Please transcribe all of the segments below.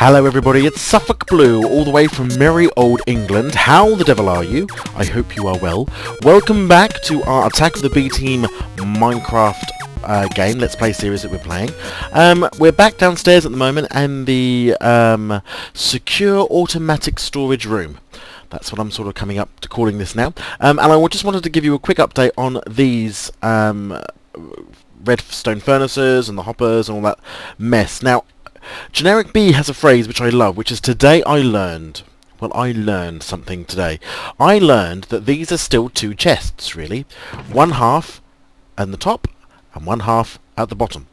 Hello everybody, it's Suffolkblue, all the way from merry old England. How the devil are you? I hope you are well. Welcome back to our Attack of the B-Team Minecraft game, Let's Play series that we're playing. We're back downstairs at the moment in the secure automatic storage room. That's what I'm sort of coming up to calling this now. And I just wanted to give you a quick update on these redstone furnaces and the hoppers and all that mess. Now, Generic B has a phrase which I love, which is today I learned. Well, I learned something today. I learned that these are still two chests, really. One half at the top and one half at the bottom.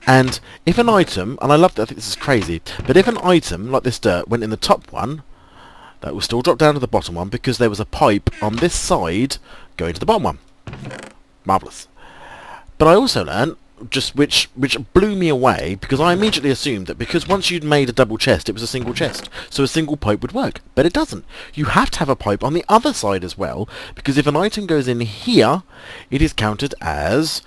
And if an item, and I love that, I think this is crazy, but if an item like this dirt went in the top one, that will still drop down to the bottom one because there was a pipe on this side going to the bottom one. Marvellous. But I also learned, just which blew me away, because I immediately assumed that because once you'd made a double chest, it was a single chest, so a single pipe would work. But it doesn't. You have to have a pipe on the other side as well, because if an item goes in here, it is counted as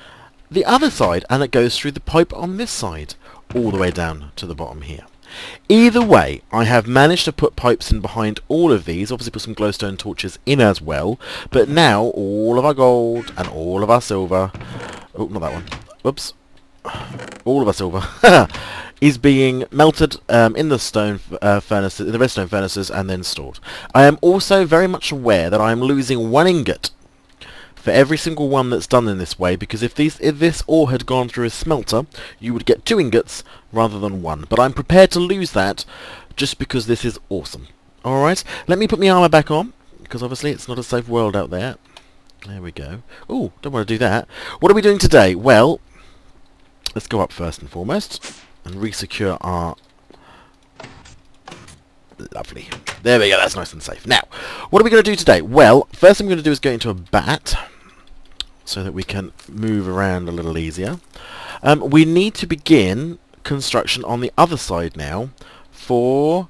the other side, and it goes through the pipe on this side, all the way down to the bottom here. Either way, I have managed to put pipes in behind all of these, obviously put some glowstone torches in as well, but now all of our gold and all of our silver, oh, not that one, whoops, all of our silver is being melted in the stone furnaces, in the redstone furnaces, and then stored. I am also very much aware that I am losing one ingot for every single one that's done in this way, because if this ore had gone through a smelter, you would get 2 ingots rather than 1. But I'm prepared to lose that just because this is awesome. Alright, let me put my armour back on, because obviously it's not a safe world out there. There we go. Ooh, don't want to do that. What are we doing today? Well, let's go up first and foremost and resecure our... Lovely. There we go, that's nice and safe. Now, what are we going to do today? Well, first thing I'm going to do is go into a bat so that we can move around a little easier. We need to begin construction on the other side now for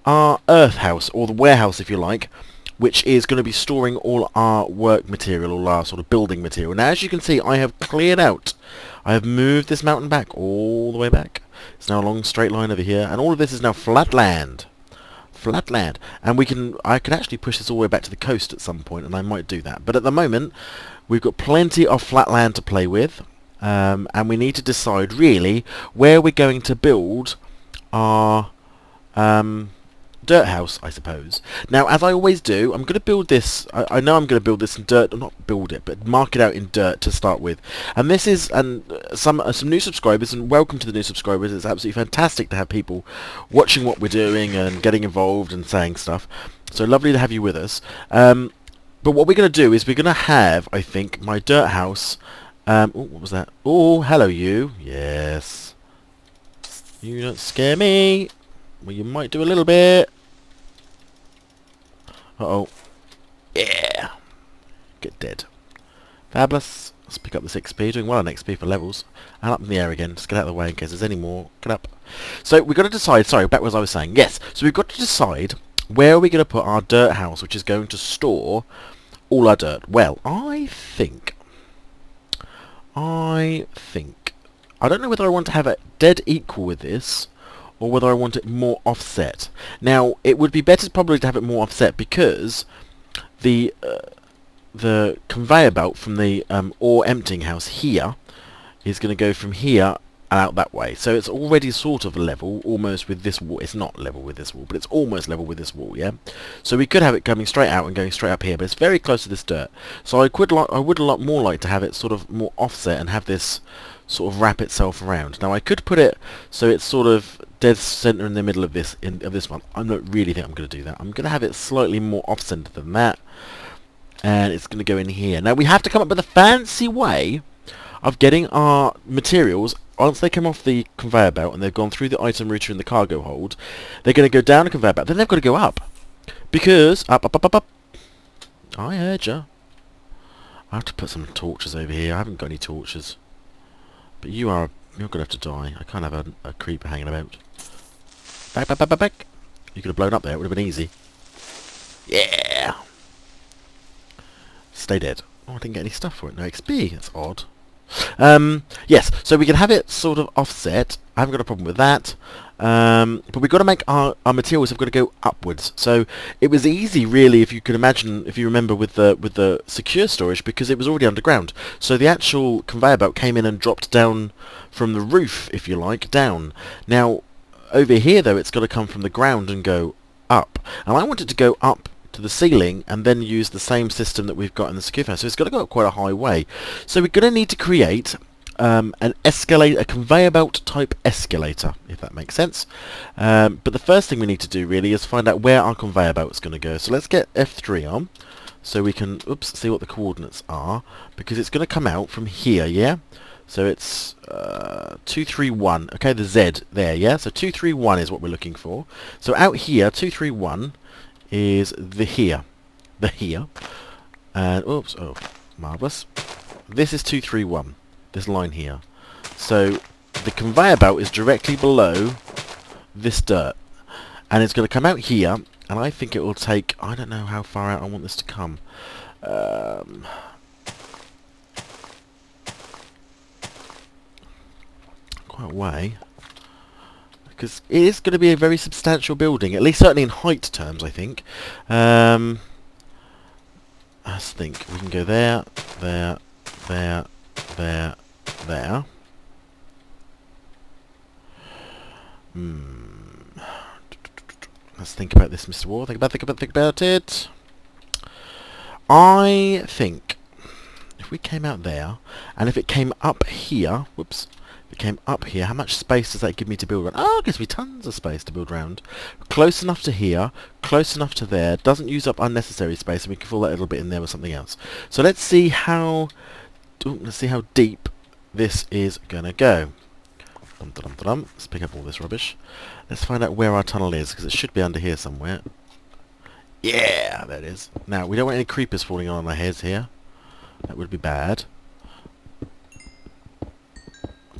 our earth house, or the warehouse if you like, which is going to be storing all our work material, all our sort of building material. Now, as you can see, I have cleared out. I have moved this mountain back all the way back. It's now a long straight line over here, and all of this is now flat land. Flat land. And I could actually push this all the way back to the coast at some point, and I might do that. But at the moment, we've got plenty of flat land to play with, and we need to decide really where we're going to build our dirt house, I suppose. Now, as I always do, I'm going to build this. I know I'm going to build this in dirt, or not build it, but mark it out in dirt to start with. And this is some new subscribers, and welcome to the new subscribers. It's absolutely fantastic to have people watching what we're doing and getting involved and saying stuff. So lovely to have you with us. But what we're going to do is we're going to have, I think, my dirt house. Oh, what was that? Oh, hello you. Yes. You don't scare me. Well, you might do a little bit. Uh-oh. Yeah. Get dead. Fabulous. Let's pick up this XP. Doing well on XP for levels. And up in the air again. Just get out of the way in case there's any more. Get up. So we've got to decide. Sorry, back as I was saying. Yes. So we've got to decide where are we going to put our dirt house, which is going to store all our dirt. Well, I think... I don't know whether I want to have it dead equal with this, or whether I want it more offset. Now, it would be better probably to have it more offset, because the conveyor belt from the ore emptying house here is going to go from here and out that way. So it's already sort of level, almost with this wall. It's not level with this wall, but it's almost level with this wall, yeah? So we could have it coming straight out and going straight up here, but it's very close to this dirt. So I would a lot more like to have it sort of more offset and have this sort of wrap itself around. Now I could put it so it's sort of dead center in the middle of this one. I don't really think I'm going to do that. I'm going to have it slightly more off-center than that, and it's going to go in here. Now we have to come up with a fancy way of getting our materials. Once they come off the conveyor belt and they've gone through the item router in the cargo hold, they're going to go down the conveyor belt. Then they've got to go up, because up. I heard you. I have to put some torches over here. I haven't got any torches. But you're going to have to die. I can't have a creeper hanging about. Back. You could have blown up there. It would have been easy. Yeah. Stay dead. Oh, I didn't get any stuff for it. No XP. That's odd. Yes, so we can have it sort of offset. I haven't got a problem with that. But we've got to make our materials have got to go upwards. So it was easy, really, if you could imagine, if you remember, with the secure storage, because it was already underground. So the actual conveyor belt came in and dropped down from the roof, if you like, down. Now, over here, though, it's got to come from the ground and go up. And I want it to go up to the ceiling and then use the same system that we've got in the secure house. So it's got to go up quite a high way. So we're going to need to create an escalator, a conveyor belt type escalator, if that makes sense. But the first thing we need to do really is find out where our conveyor belt is going to go. So let's get F3 on so we can see what the coordinates are, because it's going to come out from here, yeah? So it's 231, okay, the Z there, yeah? So 231 is what we're looking for. So out here, 231 is the here. And, oops, oh, marvellous. This is 231, this line here. So the conveyor belt is directly below this dirt. And it's going to come out here, and I think it will take, I don't know how far out I want this to come. Quite a way. Because it is going to be a very substantial building, at least certainly in height terms, I think. Let's think. We can go there, there, there, there, there. Let's think about this, Mr. War. Think about it. I think if we came out there, and if it came up here, whoops. If it came up here, how much space does that give me to build around? Oh, it gives me tons of space to build around. Close enough to here, close enough to there. Doesn't use up unnecessary space, and we can fill that little bit in there with something else. So let's see how deep this is gonna go. Let's pick up all this rubbish. Let's find out where our tunnel is, because it should be under here somewhere. Yeah, there it is. Now, we don't want any creepers falling on our heads here. That would be bad.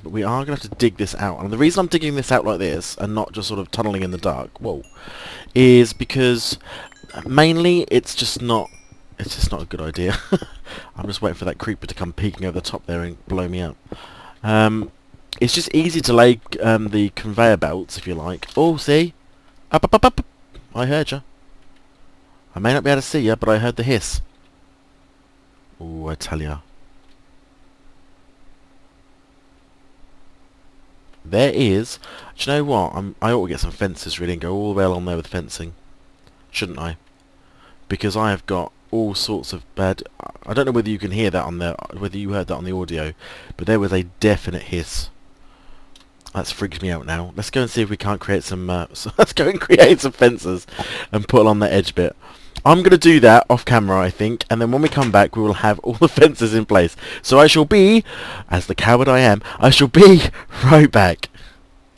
But we are going to have to dig this out. And the reason I'm digging this out like this, and not just sort of tunneling in the dark, is because mainly it's just not a good idea. I'm just waiting for that creeper to come peeking over the top there and blow me up. It's just easy to lay the conveyor belts, if you like. Oh, see? Up. I heard you. I may not be able to see you, but I heard the hiss. Oh, I tell ya. There is... Do you know what? I ought to get some fences really and go all the way along there with fencing. Shouldn't I? Because I have got all sorts of bad... I don't know whether you can hear that on the... whether you heard that on the audio, but there was a definite hiss. That's freaked me out now. Let's go and see if we can't create some... let's go and create some fences and put on the edge bit. I'm going to do that off camera, I think, and then when we come back we will have all the fences in place. So I shall be, as the coward I am, I shall be right back.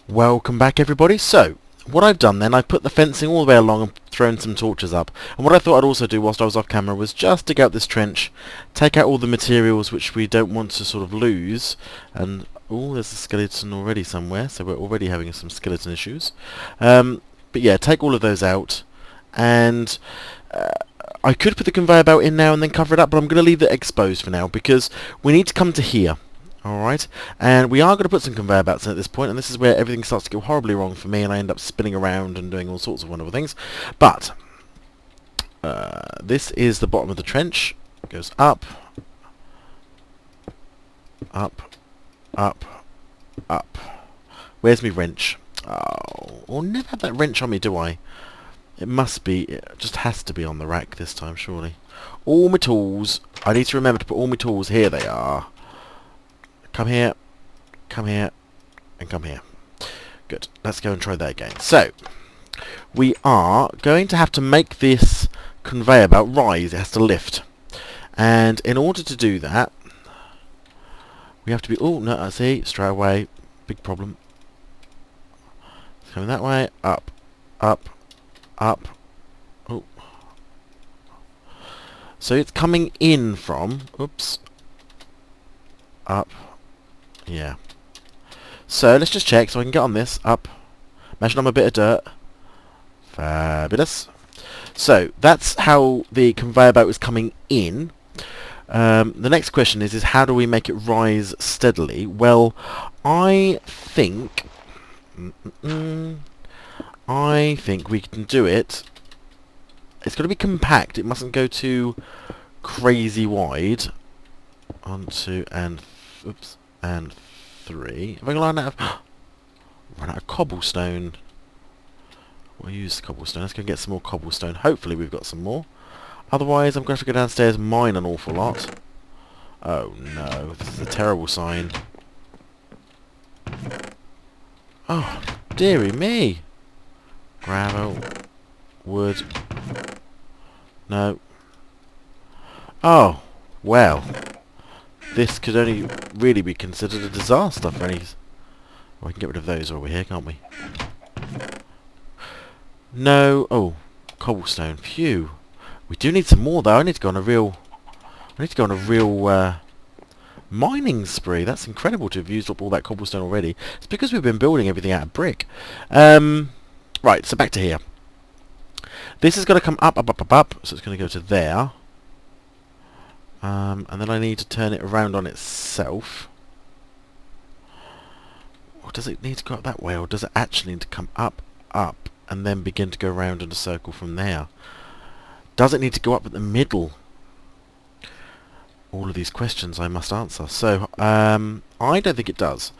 Welcome back, everybody. So, what I've done then, I've put the fencing all the way along and thrown some torches up. And what I thought I'd also do whilst I was off camera was just dig out this trench, take out all the materials which we don't want to sort of lose, and... oh, there's a skeleton already somewhere, so we're already having some skeleton issues. But yeah, take all of those out, and I could put the conveyor belt in now and then cover it up, but I'm going to leave it exposed for now, because we need to come to here, alright? And we are going to put some conveyor belts in at this point, and this is where everything starts to go horribly wrong for me, and I end up spinning around and doing all sorts of wonderful things. But, this is the bottom of the trench. It goes up, up, up, up. Where's my wrench? Oh, I'll never have that wrench on me, do I? It must be, it just has to be on the rack this time, surely. All my tools. I need to remember to put all my tools. Here they are. Come here, and come here. Good. Let's go and try that again. So, we are going to have to make this conveyor belt rise. It has to lift. And in order to do that, we have to be... oh, no, I see. Straight away. Big problem. It's coming that way. Up. Up. Up. Oh. So it's coming in from... oops. Up. Yeah. So let's just check so I can get on this. Up. Imagine I'm a bit of dirt. Fabulous. So that's how the conveyor belt is coming in. The next question is how do we make it rise steadily? Well, I think... I think we can do it. It's got to be compact. It mustn't go too crazy wide. 1, 2, and... Oops. And 3. Have I run out of cobblestone? We'll use cobblestone. Let's go and get some more cobblestone. Hopefully we've got some more. Otherwise I'm going to have to go downstairs and mine an awful lot. Oh no, this is a terrible sign. Oh, dearie me. Gravel. Wood. No. Oh, well. This could only really be considered a disaster for any... Oh, we can get rid of those over here, can't we? No. Oh, cobblestone. Phew. We do need some more though. I need to go on a real... mining spree. That's incredible to have used up all that cobblestone already. It's because we've been building everything out of brick. Right, so back to here. This is going to come up, up, up, up, up. So it's going to go to there. And then I need to turn it around on itself. Or does it need to go up that way? Or does it actually need to come up, up, and then begin to go around in a circle from there? Does it need to go up at the middle? All of these questions I must answer. So, I don't think it does.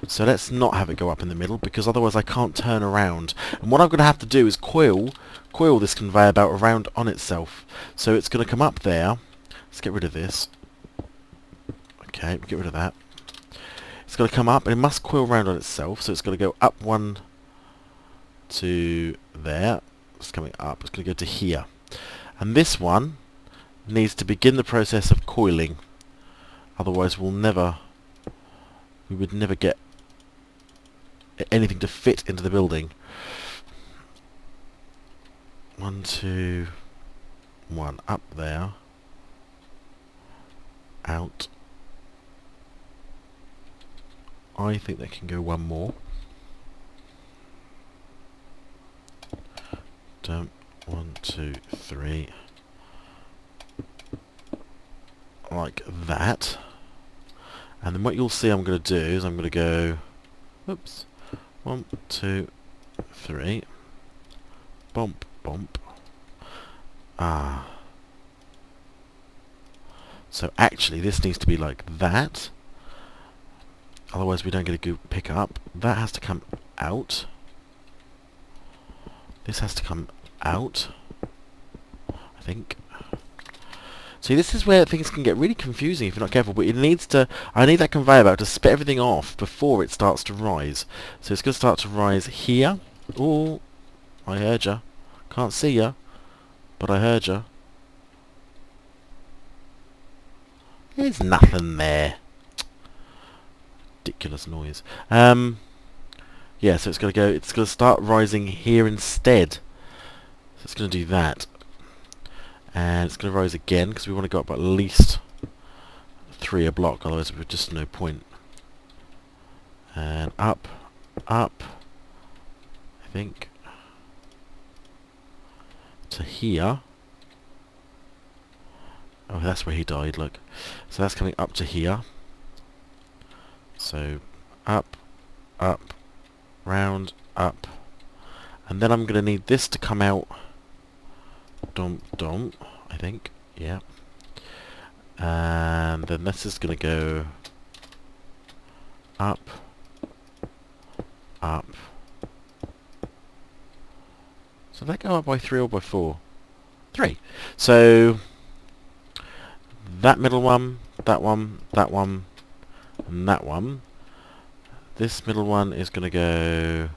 So let's not have it go up in the middle, because otherwise I can't turn around. And what I'm going to have to do is coil this conveyor belt around on itself. So it's going to come up there. Let's get rid of this. Okay, get rid of that. It's going to come up, and it must coil around on itself. So it's going to go up 1 to there. It's coming up. It's going to go to here. And this one needs to begin the process of coiling. Otherwise we would never get anything to fit into the building. 1, 2, 1 up there. Out. I think they can go one more. Down. 1, 2, 3. Like that. And then what you'll see I'm going to do is I'm going to go... Oops. 1, 2, 3. Bump, bump. Ah. So actually this needs to be like that. Otherwise we don't get a good pick up. That has to come out. This has to come out. I think. See, this is where things can get really confusing if you're not careful, but it needs to... I need that conveyor belt to spit everything off before it starts to rise. So it's going to start to rise here. Oh, I heard ya. Can't see ya, but I heard ya. There's nothing there. Ridiculous noise. Yeah, so it's going to go... It's going to start rising here instead. So it's going to do that. And it's going to rise again because we want to go up at least 3 a block, otherwise there's just no point. And up, up, I think, to here. Oh, that's where he died, look. So that's coming up to here. So, up, up, round, up. And then I'm going to need this to come out. Dump, dump, I think. Yeah. And then this is going to go up, up. So that go up by 3 or by 4? 3. So that middle one, that one, that one, and that one. This middle one is going to go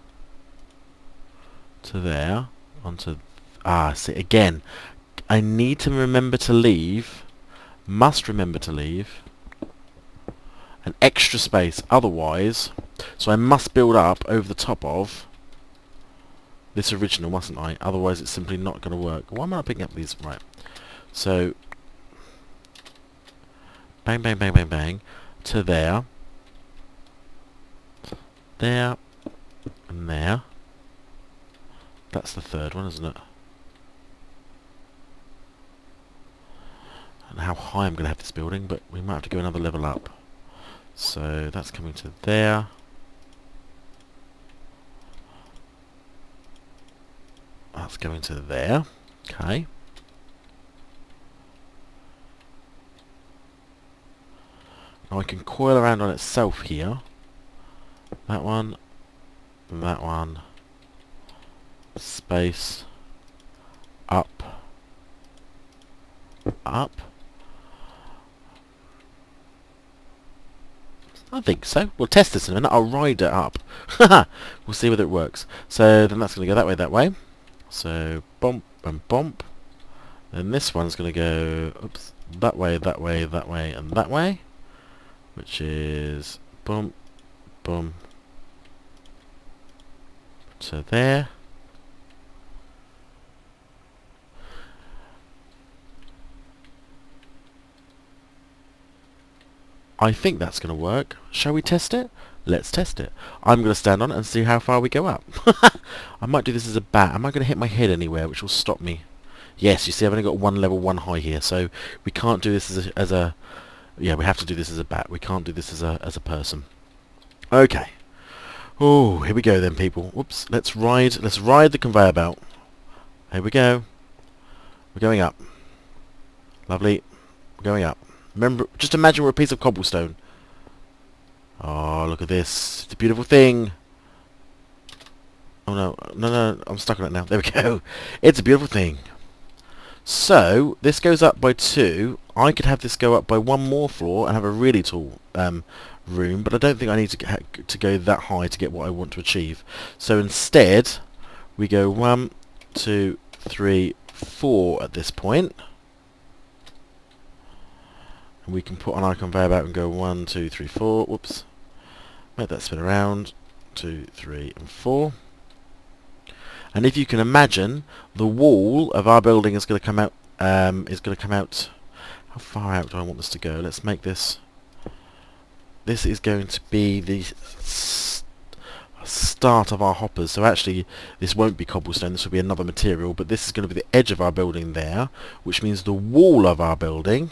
to there, onto... Ah, see, again, I need to remember to leave, must remember to leave, an extra space, otherwise, so I must build up over the top of this original, mustn't I? Otherwise it's simply not going to work. Why am I not picking up these? Right. So, bang, bang, bang, bang, bang, to there, there, and there. That's the third one, isn't it? And how high I'm going to have this building, but we might have to go another level up. So that's coming to there. That's going to there. Okay. Now I can coil around on itself here. That one. That one. Space. Up. Up. I think so. We'll test this in a minute. I'll ride it up. We'll see whether it works. So then that's going to go that way. So bump and bump. Then this one's going to go oops, that way, and that way. Which is bump, bump to there. I think that's going to work. Shall we test it? Let's test it. I'm going to stand on it and see how far we go up. I might do this as a bat. Am I going to hit my head anywhere, which will stop me? Yes, you see I've only got one level, one high here, so we can't do this as a yeah, we have to do this as a bat. We can't do this as a person. Okay. Oh, here we go then, people. Whoops. Let's ride the conveyor belt. Here we go. We're going up. Lovely. We're going up. Remember, just imagine we're a piece of cobblestone. Oh, look at this. It's a beautiful thing. Oh, no, I'm stuck on it now. There we go. It's a beautiful thing. So, this goes up by 2. I could have this go up by 1 more floor and have a really tall room, but I don't think I need to go that high to get what I want to achieve. So instead, we go 1, 2, 3, 4 at this point. And we can put on our conveyor belt and go 1, 2, 3, 4. Whoops. Make that spin around. 2, 3, and 4. And if you can imagine, the wall of our building is going to come out. How far out do I want this to go? Let's make this. This is going to be the start of our hoppers. So actually, this won't be cobblestone. This will be another material. But this is going to be the edge of our building there, which means the wall of our building.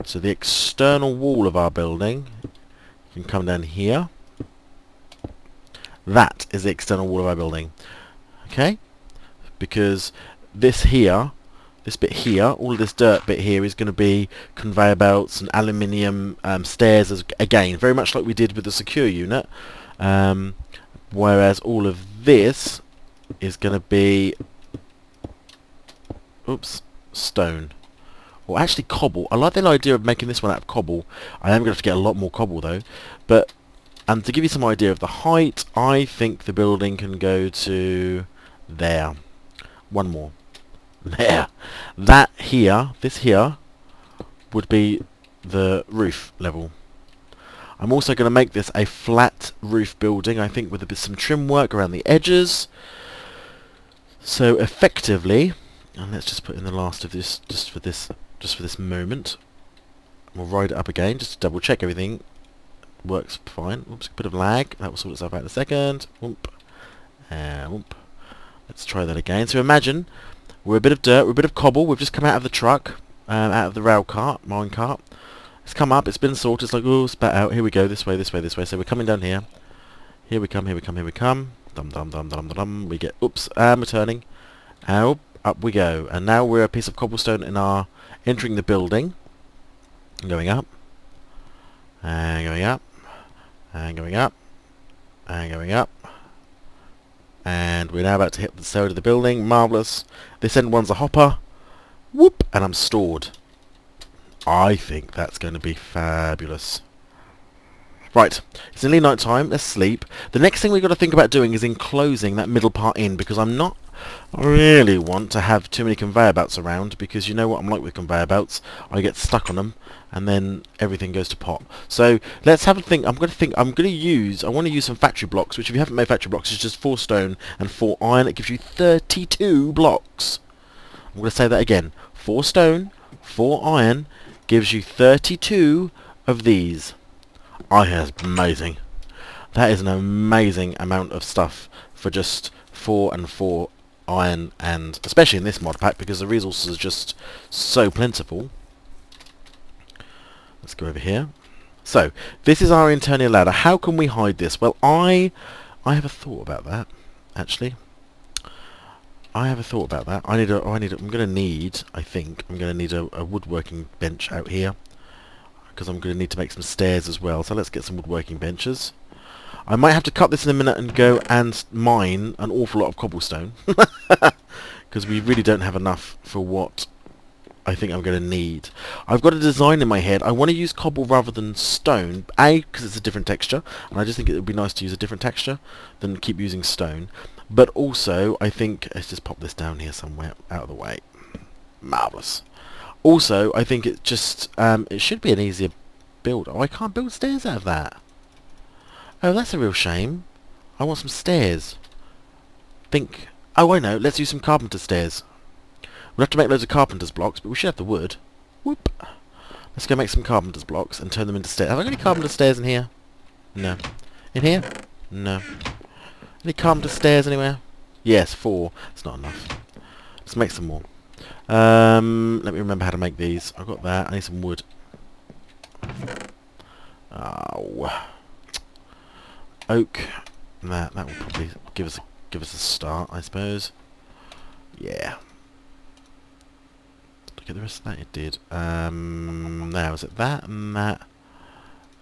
So the external wall of our building can come down here. That is the external wall of our building. Okay? Because this here, this bit here, all of this dirt bit here is going to be conveyor belts and aluminium stairs, again, very much like we did with the secure unit. Whereas all of this is going to be, oops, stone. Or actually cobble. I like the idea of making this one out of cobble. I am going to have to get a lot more cobble though. But and to give you some idea of the height, I think the building can go to there. One more. There. That here, this here, would be the roof level. I'm also going to make this a flat roof building, I think with some trim work around the edges. So effectively, and let's just put in the last of this just for this moment. We'll ride it up again just to double check everything works fine. Oops, a bit of lag. That will sort itself out in a second. Whoop. And whoop. Let's try that again. So imagine we're a bit of dirt, we're a bit of cobble. We've just come out of the truck, out of the rail cart, mine cart. It's come up, it's been sorted. It's like, oh, spat out. Here we go. This way, this way, this way. So we're coming down here. Here we come, here we come, here we come. Dum dum dum dum dum. We get, oops, and we're turning. And up we go. And now we're a piece of cobblestone in our, entering the building. And going up. And going up. And going up. And going up. And we're now about to hit the side of the building. Marvellous. This end one's a hopper. Whoop! And I'm stored. I think that's going to be fabulous. Right, it's nearly night time, let's sleep. The next thing we've got to think about doing is enclosing that middle part in, because I really want to have too many conveyor belts around, because you know what I'm like with conveyor belts. I get stuck on them, and then everything goes to pot. So let's have a think. I want to use some factory blocks, which if you haven't made factory blocks, it's just 4 stone and 4 iron. It gives you 32 blocks. I'm going to say that again. 4 stone, 4 iron, gives you 32 of these. Oh, yeah, that's amazing. That is an amazing amount of stuff for just 4 and 4 iron, and especially in this mod pack because the resources are just so plentiful. Let's go over here. So this is our internal ladder. How can we hide this? Well, I have a thought about that. Actually, I have a thought about that. I think I'm gonna need a woodworking bench out here because I'm gonna need to make some stairs as well. So let's get some woodworking benches. I might have to cut this in a minute and go and mine an awful lot of cobblestone because we really don't have enough for what I think I'm going to need. I've got a design in my head. I want to use cobble rather than stone. A, because it's a different texture, and I just think it would be nice to use a different texture than keep using stone. But also, I think... Let's just pop this down here somewhere, out of the way. Marvellous. Also, I think it just... it should be an easier build. Oh, I can't build stairs out of that. Oh, that's a real shame. I want some stairs. Think... Oh, I know. Let's use some carpenter stairs. We'll have to make loads of carpenter's blocks, but we should have the wood. Whoop. Let's go make some carpenter's blocks and turn them into stairs. Have I got any carpenter's stairs in here? No. In here? No. Any carpenter's stairs anywhere? Yes, 4. It's not enough. Let's make some more. Let me remember how to make these. I've got that. I need some wood. Oh. Oak. That will probably give us a start, I suppose. Yeah. Look at the rest of that. It did. Now is it that and that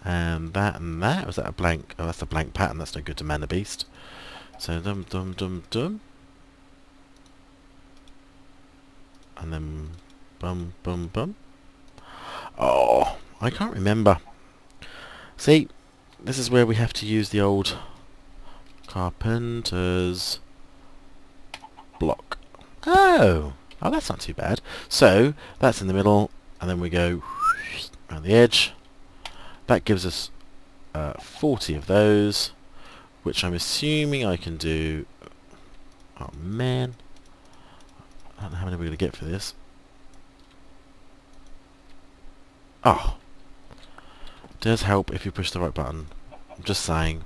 and that and that? Or was that a blank? Oh, that's a blank pattern. That's no good to man the beast. So dum dum dum dum, and then bum bum bum. Oh, I can't remember. See, this is where we have to use the old carpenter's block. Oh, that's not too bad. So that's in the middle, and then we go around the edge. That gives us 40 of those, which I'm assuming I can do. Oh man, I don't know how many we're going to get for this. Oh, it does help if you push the right button. I'm just saying.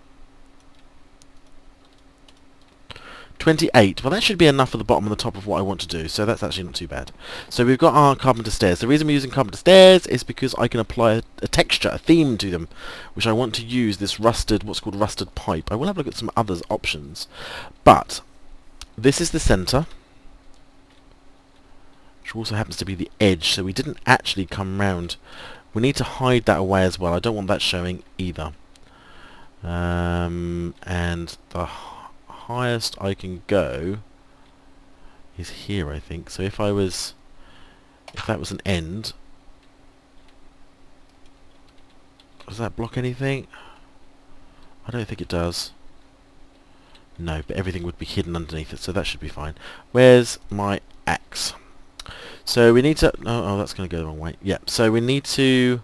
28. Well, that should be enough for the bottom and the top of what I want to do, so that's actually not too bad. So we've got our carpenter stairs. The reason we're using carpenter stairs is because I can apply a texture, a theme to them, which I want to use this rusted, what's called rusted pipe. I will have a look at some other options, but this is the centre, which also happens to be the edge, so we didn't actually come round. We need to hide that away as well. I don't want that showing either. And the highest I can go is here, I think. So if that was an end, does that block anything? I don't think it does. No, but everything would be hidden underneath it, so that should be fine. Where's my axe? So we need to... Oh, that's going to go the wrong way. Yeah, so we need to...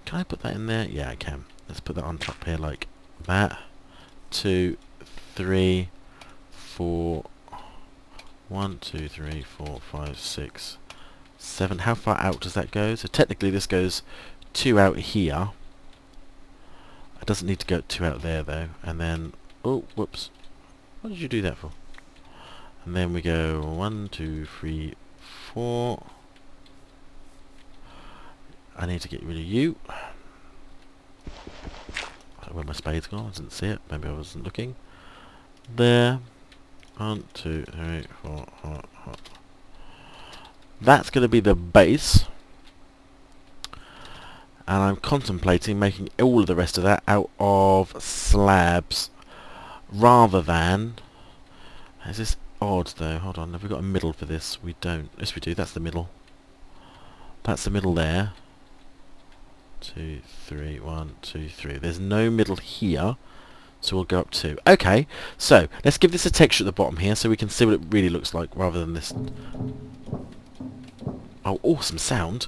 Can I put that in there? Yeah, I can. Let's put that on top here like that. 2, 3, 4... 1, 2, 3, 4, 5, 6, 7. How far out does that go? So technically this goes 2 out here. It doesn't need to go 2 out there though. And then... Oh, whoops. What did you do that for? And then we go 1, 2, 3, 4. I need to get rid of you. Where my spade's gone? I didn't see it. Maybe I wasn't looking. There. 1, 2, 3, 4, 4, 4. That's going to be the base. And I'm contemplating making all of the rest of that out of slabs rather than... Is this odd though? Hold on, have we got a middle for this? We don't. Yes we do, that's the middle. That's the middle there. 2, 3, 1, 2, 3. There's no middle here, so we'll go up 2. Okay, so let's give this a texture at the bottom here so we can see what it really looks like rather than this. Oh, awesome sound.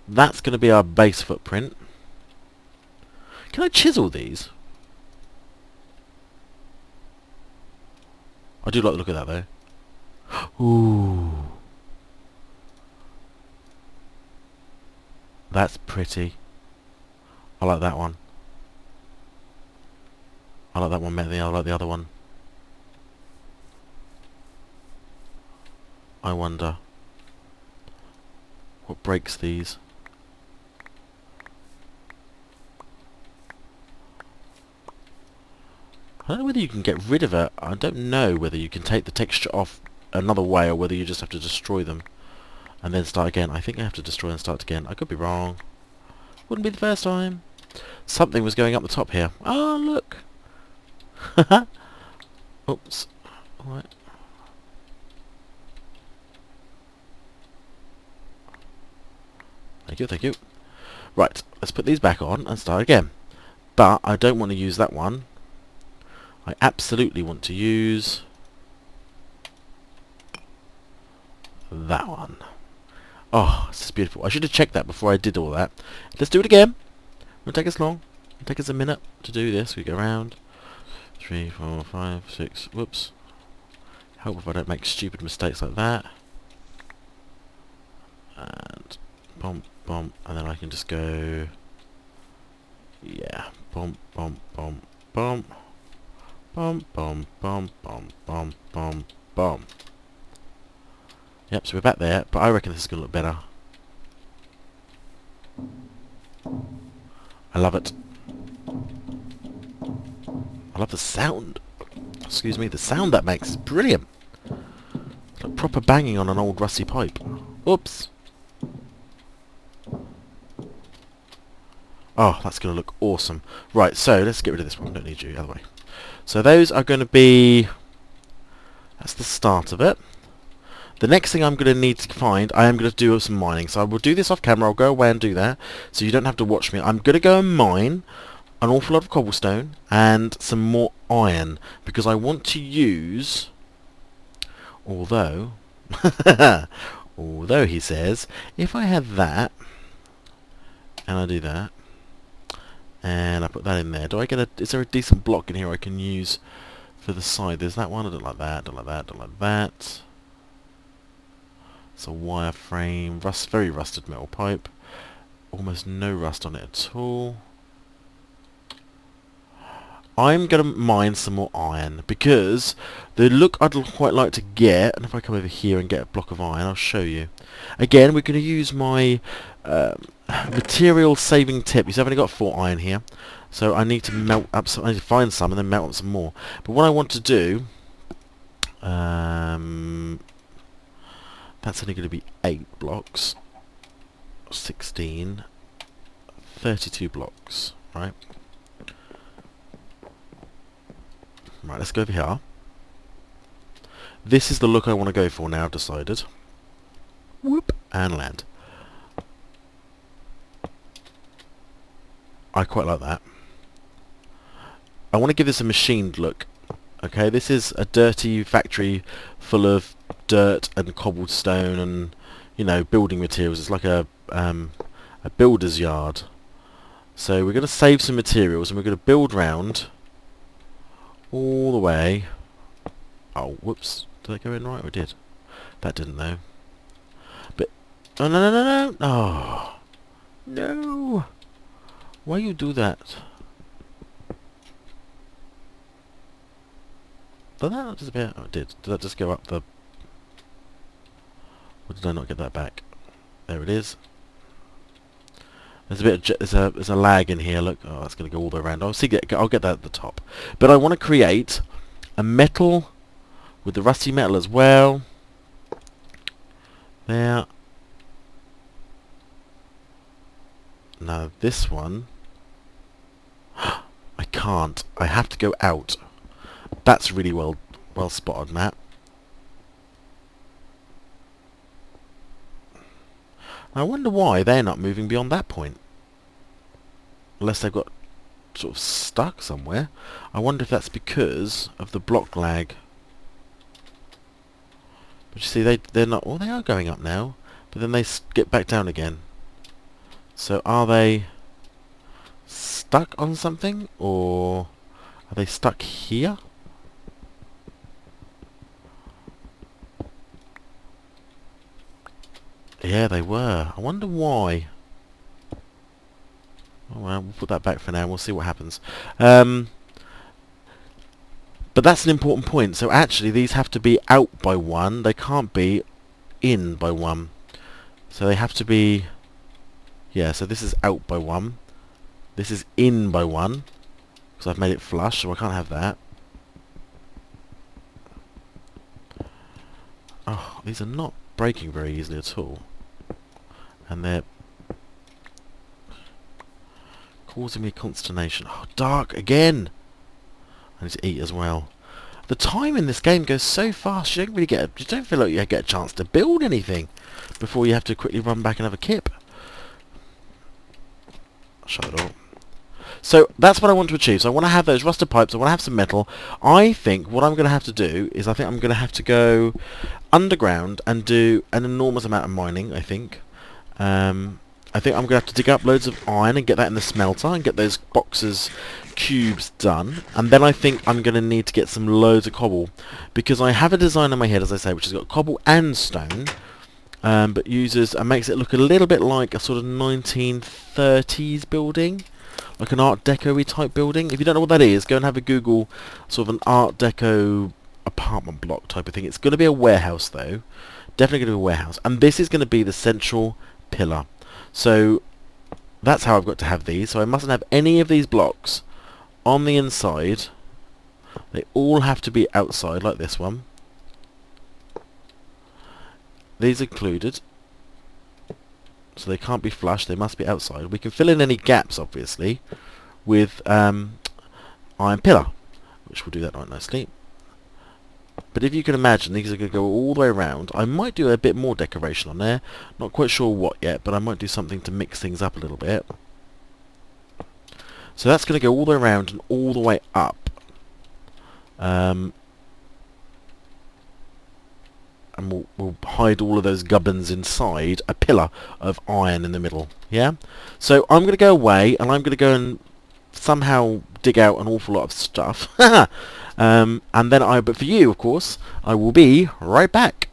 That's going to be our base footprint. Can I chisel these? I do like the look of that though. Ooh. That's pretty. I like that one. I like that one better than I like the other one. I wonder what breaks these. I don't know whether you can get rid of it. I don't know whether you can take the texture off another way or whether you just have to destroy them and then start again. I think I have to destroy and start again. I could be wrong. Wouldn't be the first time. Something was going up the top here. Oh, look. Oops. Alright. Thank you, thank you. Right, let's put these back on and start again. But I don't want to use that one. I absolutely want to use that one. Oh, this is beautiful. I should have checked that before I did all that. Let's do it again. It'll take us long. It'll take us a minute to do this. We go around. 3, 4, 5, 6. Whoops. Help if I don't make stupid mistakes like that. And bump, bump, and then I can just go. Yeah, bump, bump, bump, bump, bump, bump, bump, bump, bump, bump, bump. Yep, so we're back there, but I reckon this is going to look better. I love it. I love the sound. Excuse me, the sound that makes is brilliant. It's like proper banging on an old rusty pipe. Oops. Oh, that's going to look awesome. Right, so let's get rid of this one. Don't need you, other way. So those are going to be... That's the start of it. The next thing I'm going to need to find, I am going to do some mining. So I will do this off camera. I'll go away and do that. So you don't have to watch me. I'm going to go and mine an awful lot of cobblestone and some more iron. Because I want to use... Although... although, he says, if I had that... And I do that... And I put that in there. Do I get a... Is there a decent block in here I can use for the side? There's that one. I don't like that. Don't like that. Don't like that. It's a wireframe. Very rusted metal pipe. Almost no rust on it at all. I'm going to mine some more iron because the look I'd quite like to get, and if I come over here and get a block of iron, I'll show you. Again, we're going to use my material saving tip. I've only got 4 iron here, so I need to melt up some, I need to find some and then melt up some more. But what I want to do, that's only going to be 8 blocks, 16, 32 blocks, right? Right, let's go over here. This is the look I want to go for now, I've decided. Whoop, and land. I quite like that. I want to give this a machined look. Okay, this is a dirty factory full of dirt and cobblestone and, you know, building materials. It's like a builder's yard. So we're going to save some materials and we're going to build round all the way. Oh, whoops. Did I go in right? Or did? That didn't though. But, oh, no, no, no, no. Oh, no. Why you do that? Did that not disappear? Oh, it did. Did that just go up the... Or did I not get that back? There it is. There's a bit of there's a lag in here. Look, oh, that's going to go all the way around. I'll get that at the top. But I want to create a metal with the rusty metal as well. There. Now this one, I can't. I have to go out. That's really well spotted, Matt. I wonder why they're not moving beyond that point. Unless they've got sort of stuck somewhere. I wonder if that's because of the block lag. But you see, they're not... Well, they are going up now. But then they get back down again. So are they stuck on something? Or are they stuck here? Yeah, they were. I wonder why. Oh, well, we'll put that back for now. We'll see what happens. But that's an important point. So actually, these have to be out by 1. They can't be in by 1. So they have to be... Yeah, so this is out by 1. This is in by 1. Because I've made it flush, so I can't have that. Oh, these are not breaking very easily at all. And they're causing me consternation. Oh, dark again! I need to eat as well. The time in this game goes so fast, you don't feel like you get a chance to build anything before you have to quickly run back and have a kip. Shut the door. So that's what I want to achieve. So I want to have those rusted pipes. I want to have some metal. I think what I'm going to have to do is I think I'm going to have to go underground and do an enormous amount of mining, I think. I think I'm going to have to dig up loads of iron and get that in the smelter and get those boxes cubes done. And then I think I'm going to need to get some loads of cobble. Because I have a design in my head, as I say, which has got cobble and stone. But uses and makes it look a little bit like a sort of 1930s building. Like an Art Deco-y type building. If you don't know what that is, go and have a Google sort of an Art Deco apartment block type of thing. It's going to be a warehouse though. Definitely going to be a warehouse. And this is going to be the central pillar. So that's how I've got to have these. So I mustn't have any of these blocks on the inside. They all have to be outside like this one. These are included. So they can't be flush, they must be outside. We can fill in any gaps, obviously, with iron pillar, which will do that quite nicely. But if you can imagine, these are going to go all the way around. I might do a bit more decoration on there. Not quite sure what yet, but I might do something to mix things up a little bit. So that's going to go all the way around and all the way up. And we'll hide all of those gubbins inside a pillar of iron in the middle. Yeah? So I'm going to go away and I'm going to go and somehow dig out an awful lot of stuff. And then but for you, of course, I will be right back.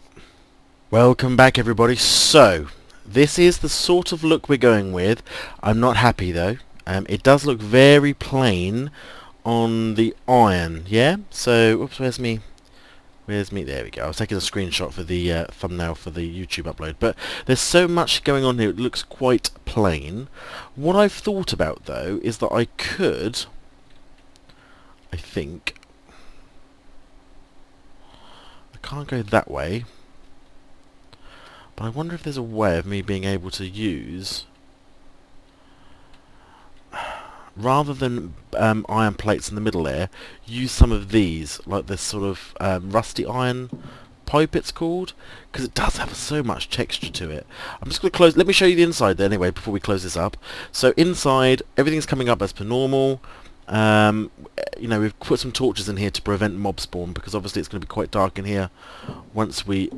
Welcome back, everybody. So, this is the sort of look we're going with. I'm not happy, though. It does look very plain on the iron, yeah? So, oops, where's me? There we go. I was taking a screenshot for the thumbnail for the YouTube upload. But there's so much going on here, it looks quite plain. What I've thought about, though, is that I could, I think, I can't go that way. But I wonder if there's a way of me being able to use, rather than iron plates in the middle there, use some of these, like this sort of rusty iron pipe it's called, because it does have so much texture to it. I'm just going to close, let me show you the inside there anyway before we close this up. So inside, everything's coming up as per normal. You know, we've put some torches in here to prevent mob spawn, because obviously it's going to be quite dark in here once we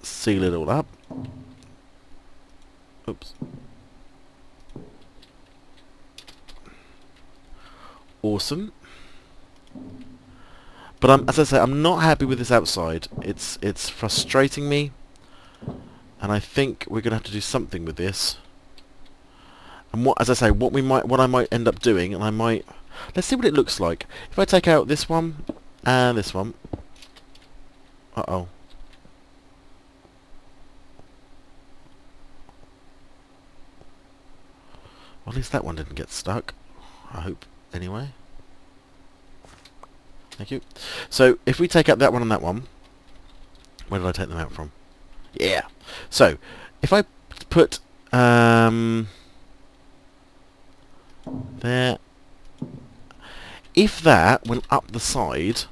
seal it all up. Oops. Awesome. But as I say, I'm not happy with this outside. It's frustrating me, and I think we're going to have to do something with this. And as I say, what I might end up doing, and let's see what it looks like. If I take out this one and this one, well, at least that one didn't get stuck. I hope, anyway. Thank you. So, if we take out that one and that one, where did I take them out from? Yeah. So, if I put there, if that went up the side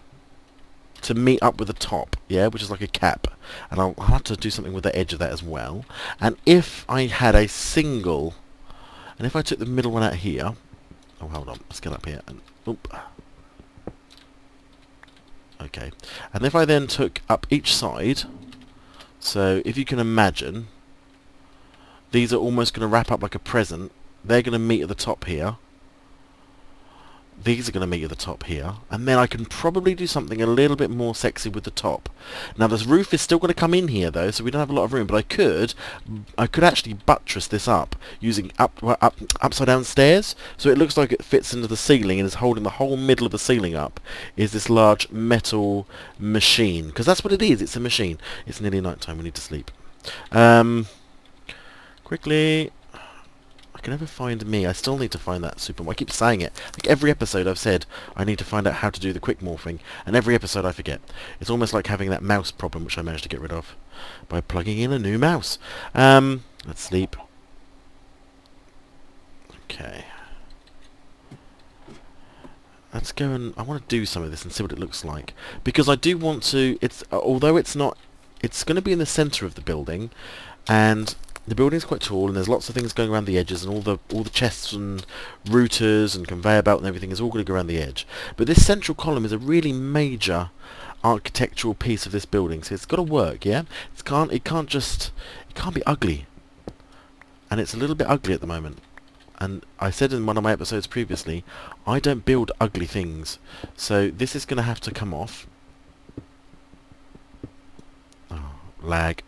to meet up with the top, yeah, which is like a cap, and I'll have to do something with the edge of that as well. And if I had a single, and if I took the middle one out here, oh, hold on, let's get up here, and oop. Okay, and if I then took up each side, so if you can imagine, these are almost going to wrap up like a present. They're going to meet at the top here, these are going to meet at the top here, and then I can probably do something a little bit more sexy with the top. Now this roof is still going to come in here though, so we don't have a lot of room, but I could actually buttress this up using upside down stairs, so it looks like it fits into the ceiling and is holding the whole middle of the ceiling up, is this large metal machine, because that's what it is, it's a machine. It's nearly night time, we need to sleep. Quickly, I can never find me. I still need to find that super... I keep saying it. Like every episode I've said I need to find out how to do the quick morphing, and every episode I forget. It's almost like having that mouse problem, which I managed to get rid of by plugging in a new mouse. Let's sleep. Okay. Let's go and... I want to do some of this and see what it looks like. Because I do want to... although it's not... It's going to be in the centre of the building, and... The building's quite tall, and there's lots of things going around the edges, and all the chests and routers and conveyor belt and everything is all going to go around the edge. But this central column is a really major architectural piece of this building, so it's got to work. Yeah, it can't be ugly, and it's a little bit ugly at the moment. And I said in one of my episodes previously, I don't build ugly things, so this is going to have to come off. Oh, lag.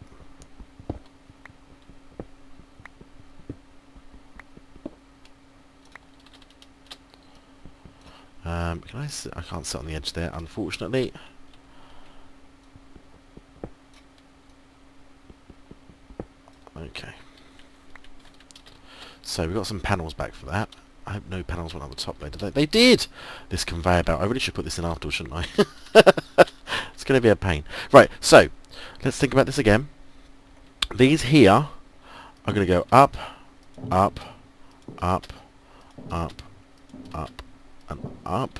Can I sit? I can't sit on the edge there, unfortunately. Okay. So we've got some panels back for that. I hope no panels went on the top there, did they? They did! This conveyor belt. I really should put this in afterwards, shouldn't I? It's going to be a pain. Right, so, let's think about this again. These here are going to go up, up, up, up, up, and up,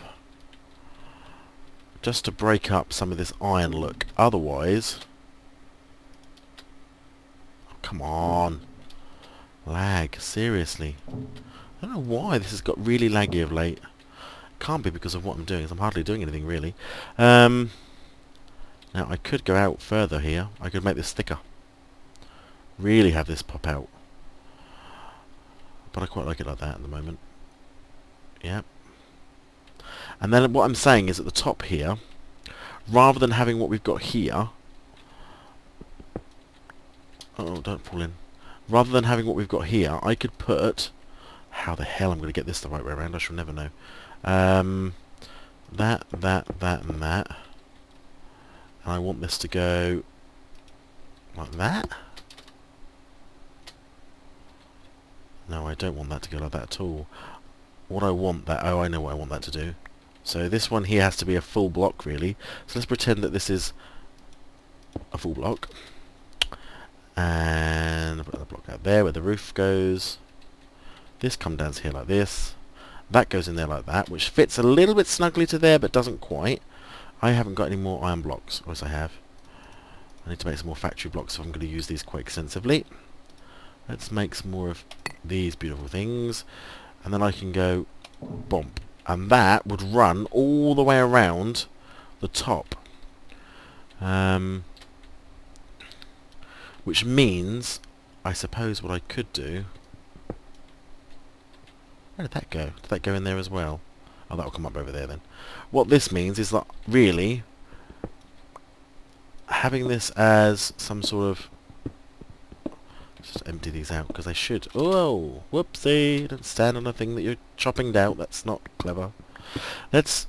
just to break up some of this iron look. Otherwise, oh, come on, lag, seriously. I don't know why this has got really laggy of late. Can't be because of what I'm doing, 'cause I'm hardly doing anything really. Now I could go out further here. I could make this thicker, really have this pop out, but I quite like it like that at the moment. Yeah. And then what I'm saying is at the top here, rather than having what we've got here... Oh, don't fall in. Rather than having what we've got here, I could put... How the hell I'm going to get this the right way around? I shall never know. That, and that. And I want this to go... like that? No, I don't want that to go like that at all. What I want that... Oh, I know what I want that to do. So this one here has to be a full block, really. So let's pretend that this is a full block. And put the block out there where the roof goes. This comes down here like this. That goes in there like that, which fits a little bit snugly to there, but doesn't quite. I haven't got any more iron blocks. Or yes, I have. I need to make some more factory blocks if I'm going to use these quite extensively. Let's make some more of these beautiful things. And then I can go bump. And that would run all the way around the top. Which means, I suppose what I could do... Where did that go? Did that go in there as well? Oh, that'll come up over there then. What this means is that, really, having this as some sort of... Let's just empty these out, because I should... Oh, whoopsie! Don't stand on a thing that you're chopping down. That's not clever. Let's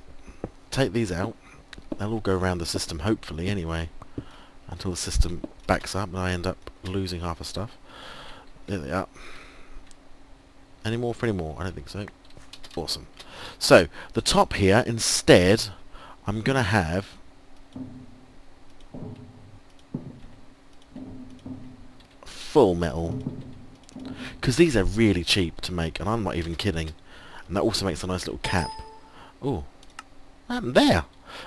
take these out. They'll all go around the system, hopefully, anyway. Until the system backs up and I end up losing half the stuff. There they are. Any more for any more? I don't think so. Awesome. So, the top here, instead, I'm going to have... full metal. Because these are really cheap to make, and I'm not even kidding. And that also makes a nice little cap. Ooh. What happened there?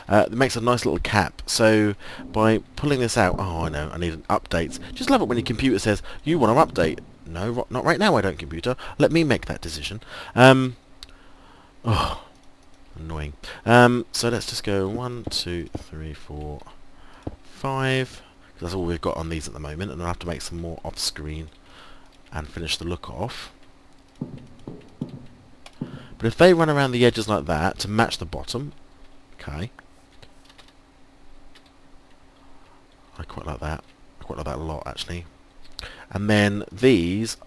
It makes a nice little cap. So by pulling this out, oh I know, I need an update. Just love it when your computer says you want to update. No, not right now. I don't, computer. Let me make that decision. Oh, annoying. So let's just go 1, 2, 3, 4, 5. Because that's all we've got on these at the moment, and I'll have to make some more off screen and finish the look off. But if they run around the edges like that to match the bottom, okay. I quite like that. I quite like that a lot, actually. And then these,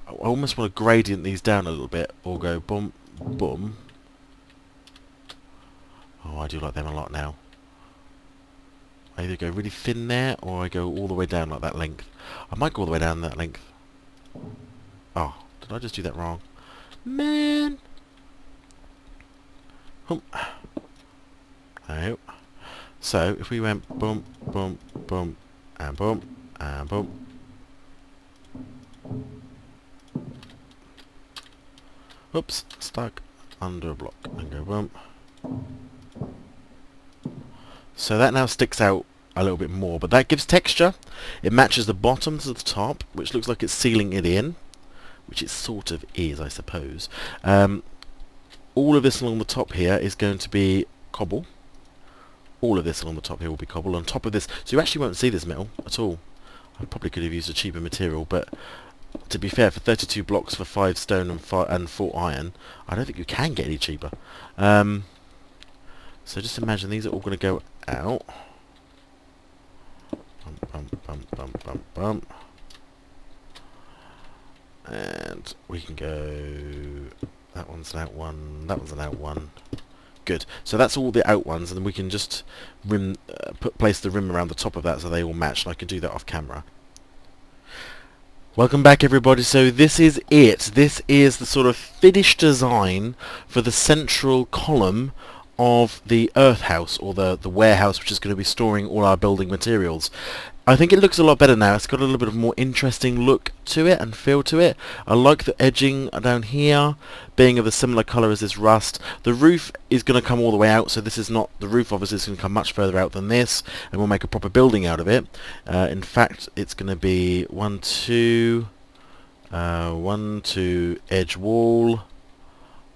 I almost want to gradient these down a little bit, or go boom, boom. Oh, I do like them a lot now. I either go really thin there, or I go all the way down like that length. I might go all the way down that length. Oh, did I just do that wrong? Man! Hum. No. So, if we went boom, boom, boom, and boom, and boom. Oops, stuck under a block, and go boom. So that now sticks out a little bit more, but that gives texture. It matches the bottom to the top, which looks like it's sealing it in, which it sort of is, I suppose. All of this along the top here is going to be cobble. All of this along the top here will be cobble. On top of this, so you actually won't see this metal at all. I probably could have used a cheaper material, but to be fair, for 32 blocks for 5 stone and 4 iron, I don't think you can get any cheaper. So just imagine these are all going to go out. Bump, bump, bump, bump, bump, bump. And we can go... That one's an out one, that one's an out one. Good. So that's all the out ones, and then we can just place the rim around the top of that so they all match, and I can do that off camera. Welcome back, everybody. So this is it. This is the sort of finished design for the central column of the earth house, or the warehouse, which is going to be storing all our building materials. I think it looks a lot better now. It's got a little bit of more interesting look to it and feel to it. I like the edging down here being of a similar colour as this rust. The roof is going to come all the way out, so this is not the roof. Obviously is going to come much further out than this, and we'll make a proper building out of it. In fact, it's going to be 1, 2, 1, 2 edge wall,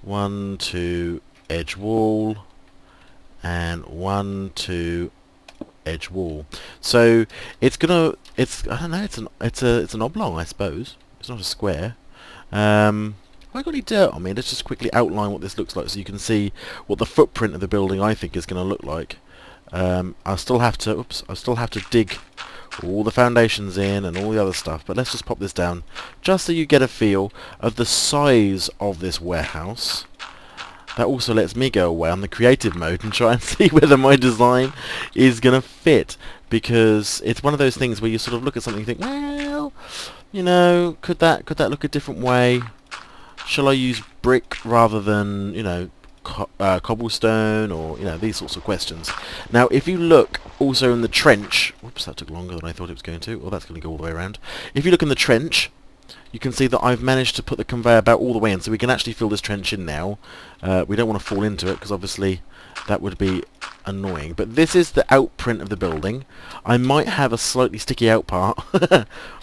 1, 2 edge wall, and 1, 2 edge wall. So it's gonna, I don't know, it's an oblong, I suppose. It's not a square. Have I got any dirt on me? Let's just quickly outline what this looks like so you can see what the footprint of the building I think is going to look like. I'll still have to dig all the foundations in and all the other stuff, but let's just pop this down just so you get a feel of the size of this warehouse. That also lets me go away on the creative mode and try and see whether my design is going to fit, because it's one of those things where you sort of look at something and think, well, you know, could that look a different way? Shall I use brick rather than, you know, cobblestone, or, you know, these sorts of questions. Now, if you look also in the trench, whoops, that took longer than I thought it was going to. Well, that's going to go all the way around. If you look in the trench, you can see that I've managed to put the conveyor belt all the way in, so we can actually fill this trench in now. We don't want to fall into it, because obviously that would be annoying. But this is the outprint of the building. I might have a slightly sticky out part,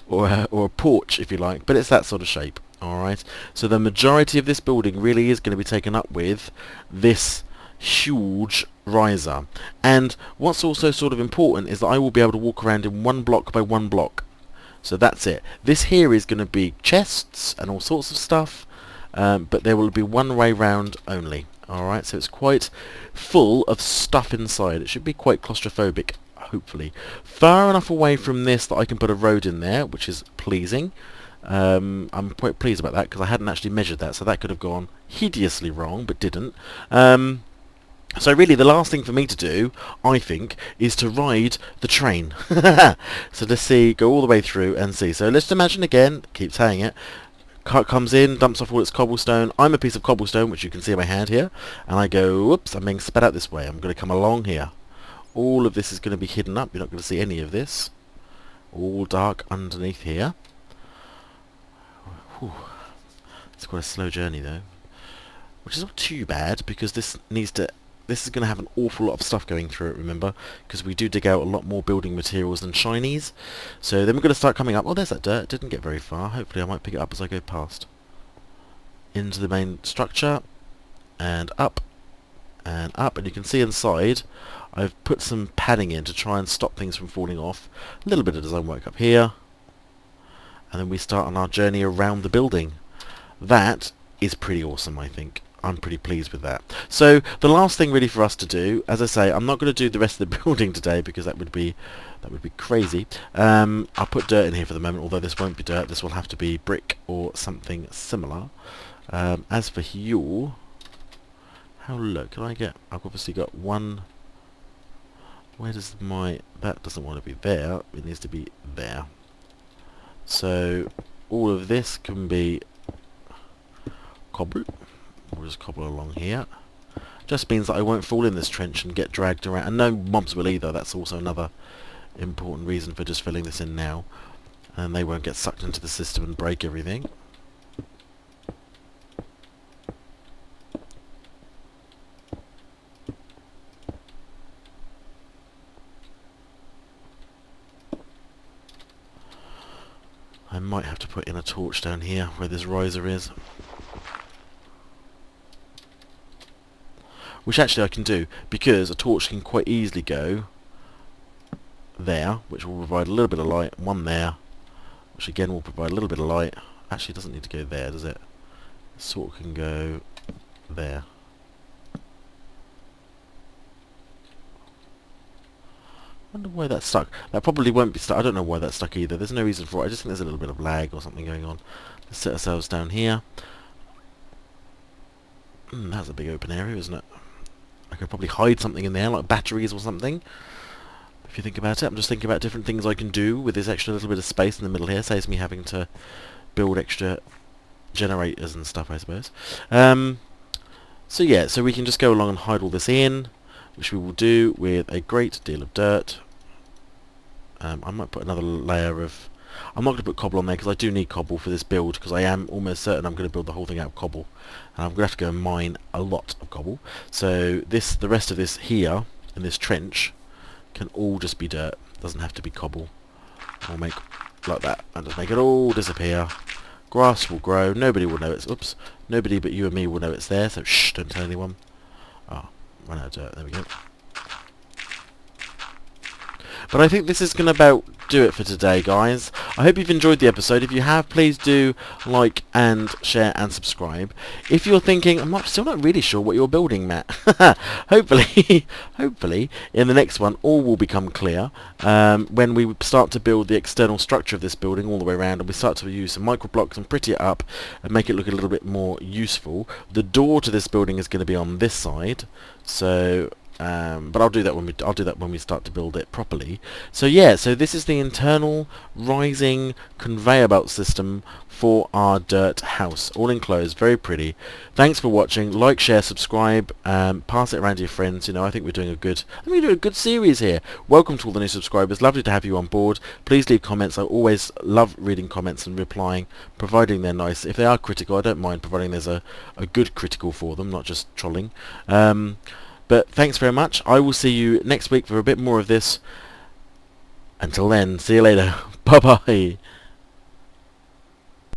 or a porch, if you like, but it's that sort of shape. Alright, so the majority of this building really is going to be taken up with this huge riser. And what's also sort of important is that I will be able to walk around in 1 block by 1 block. So that's it. This here is going to be chests and all sorts of stuff, but there will be one way round only. Alright, so it's quite full of stuff inside. It should be quite claustrophobic, hopefully. Far enough away from this that I can put a road in there, which is pleasing. I'm quite pleased about that, because I hadn't actually measured that, so that could have gone hideously wrong, but didn't. So really the last thing for me to do, I think, is to ride the train. So let's see, go all the way through and see. So let's imagine again, keep saying it, cart comes in, dumps off all its cobblestone. I'm a piece of cobblestone, which you can see in my hand here, and I go, whoops, I'm being sped out this way. I'm going to come along here. All of this is going to be hidden up. You're not going to see any of this. All dark underneath here. Whew. It's quite a slow journey though, which is not too bad, because this is going to have an awful lot of stuff going through it, remember, because we do dig out a lot more building materials than shinies. So then we're going to start coming up. Oh, there's that dirt. It didn't get very far. Hopefully I might pick it up as I go past. Into the main structure, and up, and up, and you can see inside I've put some padding in to try and stop things from falling off. A little bit of design work up here, and then we start on our journey around the building. That is pretty awesome, I think. I'm pretty pleased with that. So the last thing really for us to do, as I say, I'm not going to do the rest of the building today because that would be crazy. I'll put dirt in here for the moment, although this won't be dirt. This will have to be brick or something similar. As for you, how low can I get? I've obviously got one. Where does that doesn't want to be there. It needs to be there. So all of this can be cobble. We'll just cobble along here. Just means that I won't fall in this trench and get dragged around. And no mobs will either. That's also another important reason for just filling this in now. And they won't get sucked into the system and break everything. I might have to put in a torch down here where this riser is. Which actually I can do, because a torch can quite easily go there, which will provide a little bit of light, and one there, which again will provide a little bit of light. Actually, it doesn't need to go there, does it? It sort of can go there. I wonder why that's stuck. That probably won't be stuck. I don't know why that's stuck either. There's no reason for it. I just think there's a little bit of lag or something going on. Let's set ourselves down here. That's a big open area, isn't it? I could probably hide something in there, like batteries or something. If you think about it, I'm just thinking about different things I can do with this extra little bit of space in the middle here. Saves me having to build extra generators and stuff, I suppose. So yeah, so we can just go along and hide all this in, which we will do with a great deal of dirt. I might put another layer of... I'm not going to put cobble on there because I do need cobble for this build, because I am almost certain I'm going to build the whole thing out of cobble. And I'm going to have to go and mine a lot of cobble. So the rest of this here, in this trench, can all just be dirt. Doesn't have to be cobble. I'll make like that and just make it all disappear. Grass will grow. Nobody will know it's... Oops. Nobody but you and me will know it's there, so shh, don't tell anyone. Oh, run out of dirt. There we go. But I think this is going to about do it for today, guys. I hope you've enjoyed the episode. If you have, please do like and share and subscribe. If you're thinking, still not really sure what you're building, Matt. hopefully, in the next one, all will become clear when we start to build the external structure of this building all the way around, and we start to use some microblocks and pretty it up and make it look a little bit more useful. The door to this building is going to be on this side, so... but I'll do that when we start to build it properly. So yeah, so this is the internal rising conveyor belt system for our dirt house, all enclosed, very pretty. Thanks for watching. Like, share, subscribe, pass it around to your friends. You know, I think we're doing a good series here. Welcome to all the new subscribers. Lovely to have you on board. Please leave comments. I always love reading comments and replying, providing they're nice. If they are critical, I don't mind, providing there's a good critical for them, not just trolling. But thanks very much. I will see you next week for a bit more of this. Until then, see you later. Bye-bye.